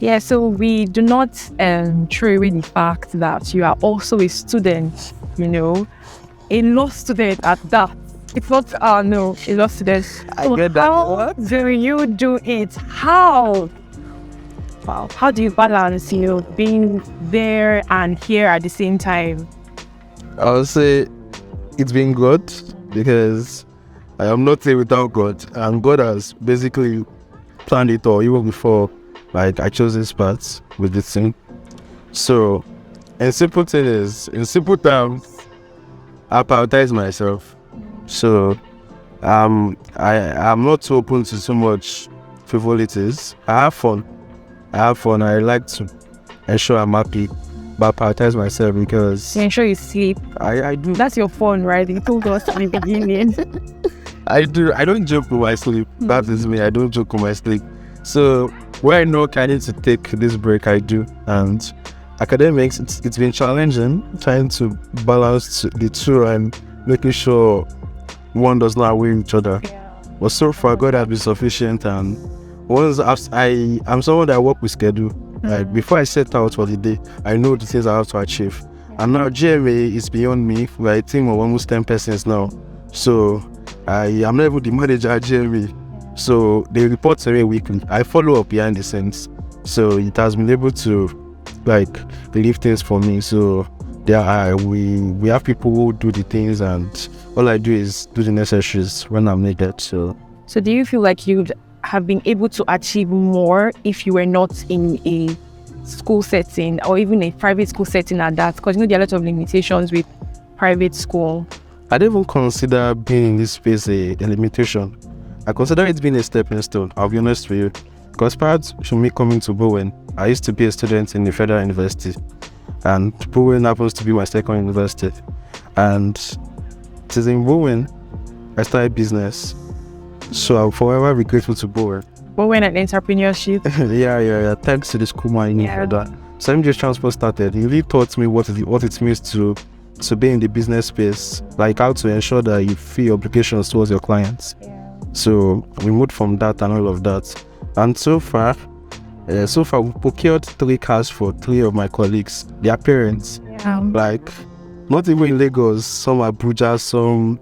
Yeah, so we do not throw away the fact that you are also a student, a law student at that. It's not, no, a law student. I So get that. how do you do it? How? Wow. How do you balance, being there and here at the same time? I would say it's been good because I am not here without God, and God has basically planned it all even before like I chose this path with this thing. So in simple terms, I prioritize myself. So I'm not so open to so much frivolities. I have fun. I like to ensure I'm happy, but I prioritize myself because You ensure you sleep. I do. That's your fun, right? You told us at the beginning. I do. I don't joke with my sleep. That is me. I don't joke with my sleep. So where I know I need to take this break, I do. And academics, it's been challenging trying to balance the two and making sure one does not outweigh each other. But so far, God has been sufficient. And once I'm someone that work with schedule. Like before I set out for the day, I know the things I have to achieve. And now GMA is beyond me. We're a team of almost 10 persons now. So I am not even the manager at GMA. So they report to me weekly. I follow up behind the scenes. So it has been able to like leave things for me. So we have people who do the things, and all I do is do the necessaries when I'm needed. So do you feel like you'd have been able to achieve more if you were not in a school setting or even a private school setting at that? Because there are a lot of limitations with private school. I don't even consider being in this space a limitation. I consider it being a stepping stone, I'll be honest with you. Because prior to me coming to Bowen, I used to be a student in the Federal University. And Bowen happens to be my second university. And it is in Bowen I started business. So I'll forever be grateful to Bowen. Bowen and entrepreneurship. Yeah. Thanks to the school money for that. So MJ Transport started. He really taught me what it means to be in the business space, like how to ensure that you fill your obligations towards your clients. So we moved from that and all of that. And so far we procured 3 cars for 3 of my colleagues, their parents. Like, not even in Lagos, some Abuja, some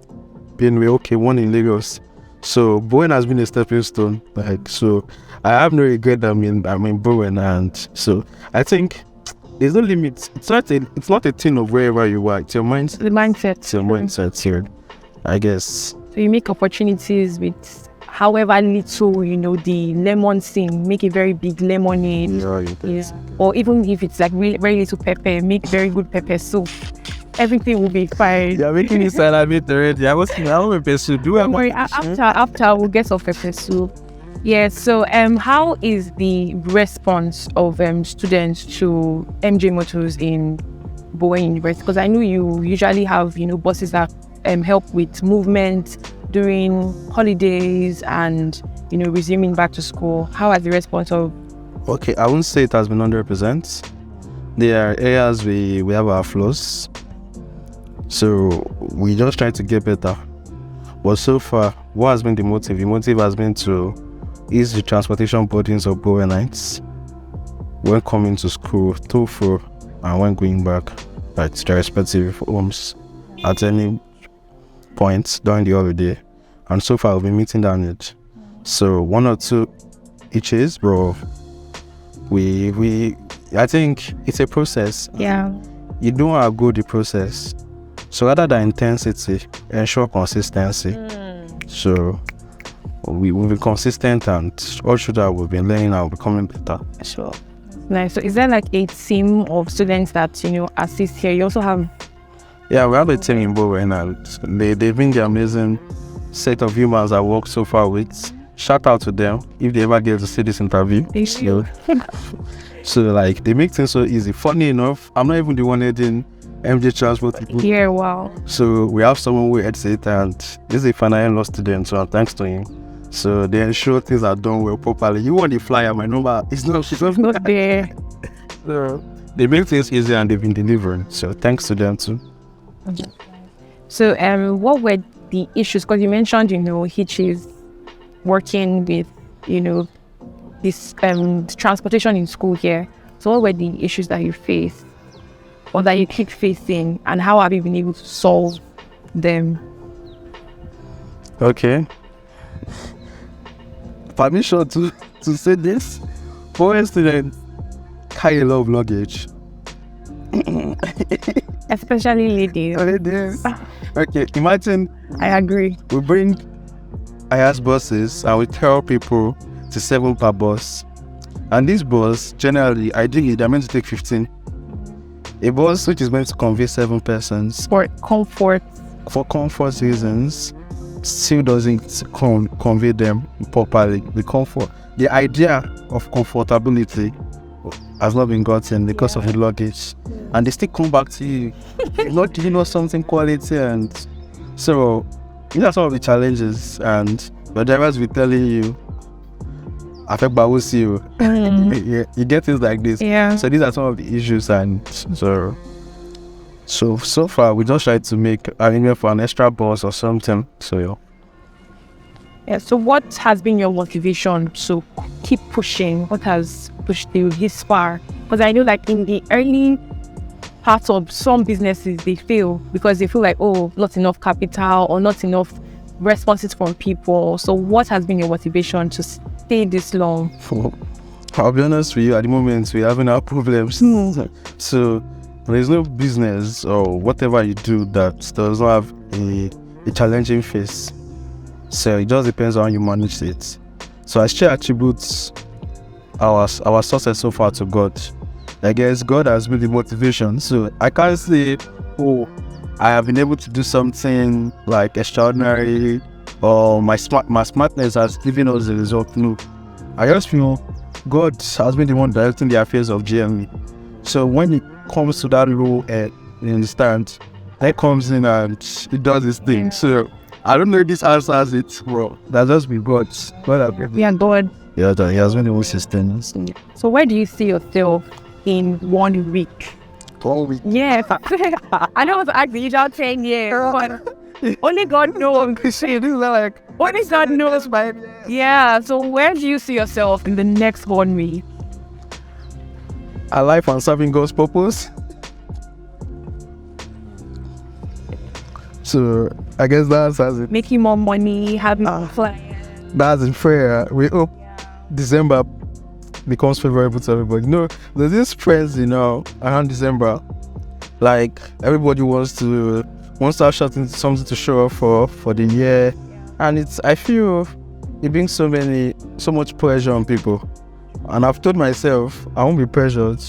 Benue, okay, one in Lagos. So Bowen has been a stepping stone. Like, so I have no regret that I'm in Bowen, and so I think there's no limit. It's not a thing of wherever you are. It's your mindset. The mindset. It's your mindset here, I guess. So you make opportunities with however little, the lemon thing, make a very big lemonade. Yeah. Or even if it's like really, very little pepper, make very good pepper soup. Everything will be fine. You're making me salivate already. I want pepper soup. Don't worry, after we'll get some pepper soup. Yeah, so how is the response of students to MJ Motors in Bowen University? Because I know you usually have, buses that help with movement during holidays and, resuming back to school. How has the response of... Okay, I wouldn't say it has been 100%. There are areas we have our flaws. So we just try to get better. But so far, what has been the motive? The motive has been to ease the transportation burdens of Bowenites when coming to school, to and when going back to their respective homes at any point during the holiday. And so far, we've been meeting that need. So 1 or 2 each is, bro. I think it's a process. Yeah. You don't outgo the process. So rather than intensity, ensure consistency. So we'll be consistent, and all through that we've been learning and becoming better. Sure. Nice. So is there like a team of students that, assist here? You also have... Yeah, we have a team in Bowen, and they've been the amazing set of humans I work so far with. Shout out to them if they ever get to see this interview. So like, they make things so easy. Funny enough, I'm not even the one heading MJ Transport. Yeah, wow. So we have someone who heads it, and this is a final law student, so thanks to him. So they ensure things are done well properly. You want the flyer, my number is not there. So they make things easy, and they've been delivering. So thanks to them too. Okay. So what were the issues? Because you mentioned, Hitch is working with, this transportation in school here. So what were the issues that you faced or that you keep facing, and how have you been able to solve them? Okay. Permission to say this. For students carry a lot of luggage. Especially ladies. Okay, imagine I agree. we bring IAS buses and we tell people to 7 per bus. And this bus, generally, ideally, they're meant to take 15. A bus which is meant to convey 7 persons For comfort. for comfort reasons still doesn't convey them properly. The idea of comfortability has not been gotten because of the luggage, and they still come back to you not giving us something quality. And so these are some of the challenges, and the drivers will be telling you, affect by see you. You get things like this. So these are some of the issues, and so far we just try to make arrangement for an extra bus or something. So what has been your motivation to keep pushing? What has pushed you this far? Because I know, like, in the early parts of some businesses, they fail because they feel like, oh, not enough capital or not enough responses from people. So what has been your motivation to stay this long? I'll be honest with you, at the moment we're having our problems. So there's no business or whatever you do that does not have a challenging phase. So it just depends on how you manage it. So I still attribute our success so far to God. I guess God has been the motivation. So I can't say, oh, I have been able to do something like extraordinary, or my smartness has given us the result. No, I just feel God has been the one directing the affairs of GME. So when it comes to that role, you understand, that comes in and it does this thing. So I don't know if this answers it, bro. That's just be God. Yeah, God. Yeah, he has been the one sustenance. So where do you see yourself in 1 week? 1 week? Yes. I don't want to ask the usual 10 years, but only God knows. Only God knows. Yeah, so where do you see yourself in the next 1 week? Alive and serving God's purpose. So I guess that's it. Making more money, having more clients. That's in prayer. We hope December becomes favorable to everybody. There's this trend, around December. Like everybody wants to have something to show off for the year, and I feel it brings so much pressure on people. And I've told myself I won't be pressured.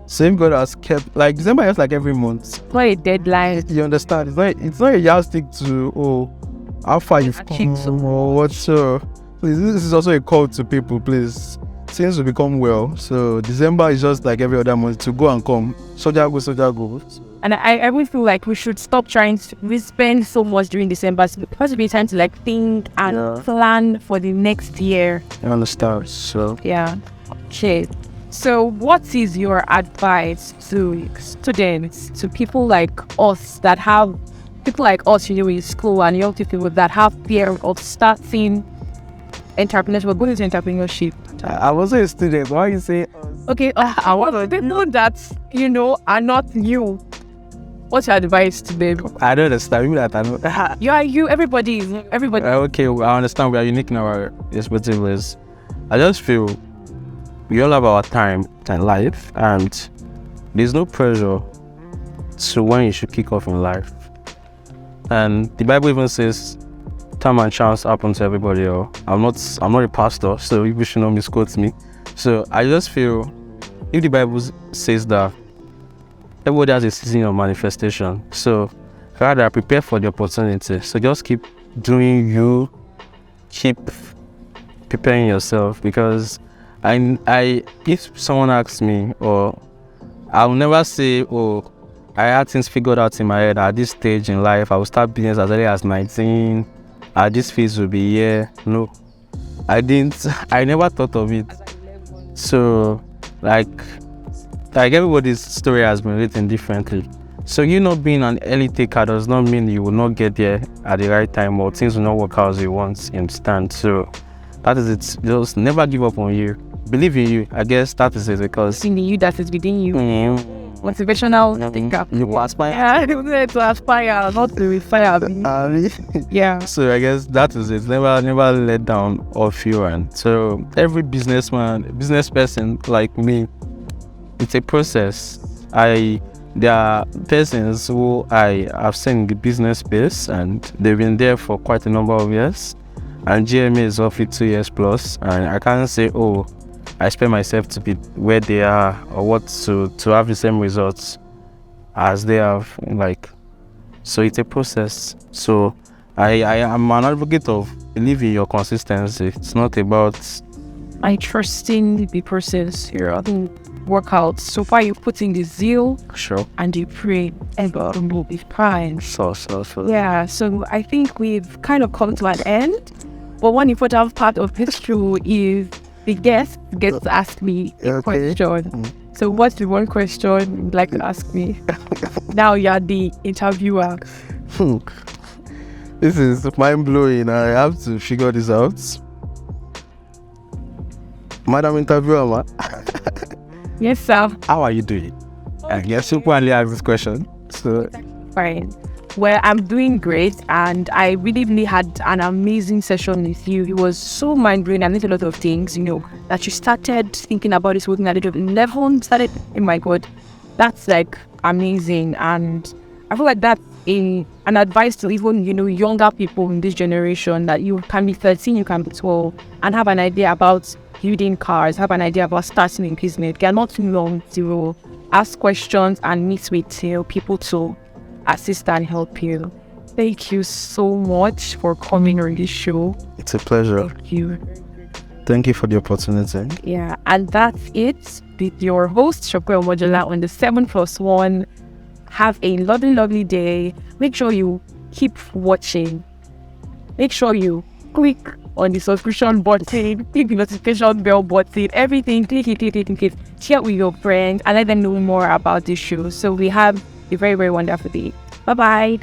Same God has kept, like, December is like every month. It's not a deadline. You understand? It's not a yardstick to how far you've come or what. So please, this is also a call to people. Please, things will become well. So December is just like every other month to go and come. Soldier go. And I really feel like we should stop trying to. We spend so much during December. So it has to be time to think and plan for the next year. I understand. So yeah. Okay. So what is your advice to students, to people like us that have, people like us, in school, and young people that have fear of starting entrepreneurship, going into entrepreneurship? I wasn't a student. Why you say? Okay, I want to know that, are not you. What's your advice to them? I don't understand. People that I know. Everybody. Okay, I understand. We are unique in our respective ways. I just feel we all have our time and life, and there's no pressure to when you should kick off in life. And the Bible even says time and chance happen to everybody. I'm not a pastor, so you should not misquote me. So I just feel if the Bible says that everybody has a season of manifestation, so rather prepare for the opportunity. So just keep doing you, keep preparing yourself, because I if someone asks me, or I'll never say, oh, I had things figured out in my head at this stage in life. I will start business as early as 19. At this phase will be here. No, I didn't. I never thought of it. So, like everybody's story has been written differently. So you not being an early taker does not mean you will not get there at the right time, or things will not work out as you want. You understand? So That is it. Just never give up on you. Believe in you. I guess that is it, because In the you that is within you. Motivational thinker. you aspire. Yeah, to aspire, not to fire. Yeah. So I guess that is it. Never let down or feel. And so every business person like me, it's a process. There are persons who I have seen in the business space, and they've been there for quite a number of years. And GMA is roughly 2 years plus, and I can't say, oh, I expect myself to be where they are or what to have the same results as they have. Like, so it's a process. So I am an advocate of believing your consistency. It's not about I trust in the process here. I think workouts. So far, you put in the zeal sure. and you pray and God will be fine. So. Yeah. So I think we've kind of come to an end. But one important part of this show is the guest gets to ask me a question. So what's the one question you'd like to ask me? Now you're the interviewer. This is mind-blowing. I have to figure this out. Madam interviewer, Yes, sir. how are you doing? I guess you probably ask this question. So Fine. Well, I'm doing great, and I really had an amazing session with you. It was so mind-blowing. I learned a lot of things, that you started thinking about this working at age of 11, started, oh my God, that's like amazing. And I feel like that's an advice to even, younger people in this generation, that you can be 13, you can be 12, and have an idea about building cars, have an idea about starting a business. They are not too long to ask questions and meet with people to assist and help you. Thank you so much for coming on this show. it's a pleasure. Thank you. Thank you for the opportunity. Yeah, and that's it with your host, Sope Omojola, on the 7+1. Have a lovely, lovely day. Make sure you keep watching. Make sure you click on the subscription button, click the notification bell button, everything, click it. Share with your friends and let them know more about this show. So we have a very, very wonderful day. Bye-bye.